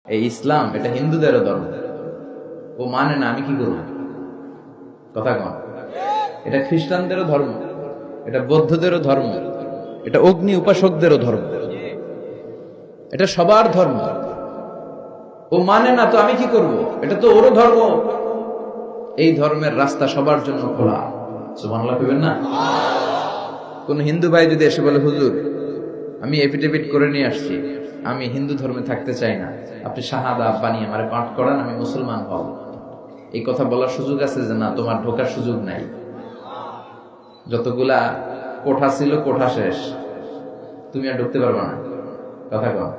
এই ইসলাম এটা হিন্দুদেরও ধর্ম। ও মানে না, আমি কি করব? কথা কন। এটা খ্রিস্টানদেরও ধর্ম, এটা বৌদ্ধদেরও ধর্ম, এটা অগ্নি উপাসকদেরও ধর্ম, এটা সবার ধর্ম। ও মানে না তো আমি কি করব? এটা তো ওরও ধর্ম। এই ধর্মের রাস্তা সবার জন্য খোলা। সুবহানাল্লাহ কইবেন না? কোন হিন্দু ভাই যদি এসে বলে, হুজুর আমি এফিডেভিট করে নিয়ে আসছি, আমি হিন্দু ধর্মে থাকতে চাই না, আপনি শাহাদা বানিয়ে আমারে পাঠ করান, আমি মুসলমান হব, এই কথা বলার সুযোগ আছে? যে না, তোমার ঢোকার সুযোগ নাই। যতগুলা কোঠা ছিল কোঠা শেষ, তুমি আর ঢুকতে পারবে না। কথা কম।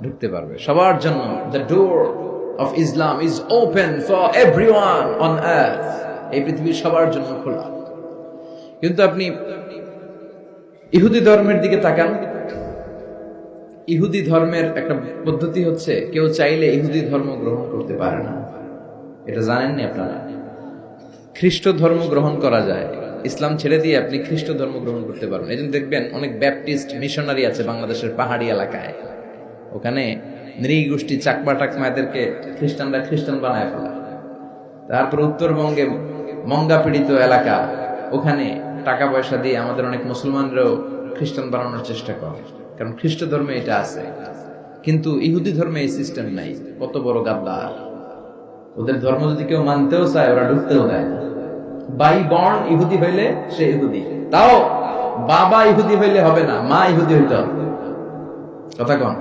ঢুকতে পারবে সবার জন্য। The door of Islam is open for everyone on earth. এই পৃথিবীর সবার জন্য খোলা। কিন্তু আপনি ইহুদি ধর্মের দিকে তাকান। ইহুদি ধর্মের একটা পদ্ধতি হচ্ছে, কেউ চাইলে ইহুদি ধর্ম গ্রহণ করতে পারে না। এটা জানেননি আপনারা? খ্রিস্ট ধর্ম গ্রহণ করা যায়, ইসলাম ছেড়ে দিয়ে আপনি খ্রিস্ট ধর্ম গ্রহণ করতে পারবেন। এই জন্য দেখবেন অনেক ব্যাপটিস্ট মিশনারি আছে বাংলাদেশের পাহাড়ি এলাকায়, ওখানে নৃগোষ্ঠী চাকমা টাকমা এদেরকে খ্রিস্টানরা খ্রিস্টান বানায় ফেলা। তারপর উত্তরবঙ্গে মঙ্গা পীড়িত এলাকা, ওখানে টাকা পয়সা দিয়ে আমাদের অনেক মুসলমানরাও খ্রিস্টান বানানোর চেষ্টা করে, কারণ খ্রিস্ট ধর্মে এটা আছে। কিন্তু ইহুদি ধর্মে এই সিস্টেম নাই। কত বড় গাদ্দার! ওদের ধর্ম যদি কেউ মানতেও চায়, ওরা ঢুকতেও দেয় না। বাই বর্ন ইহুদি হইলে সে ইহুদি, তাও বাবা ইহুদি হইলে হবে না, মা ইহুদি হইতে হবে। কথা কন।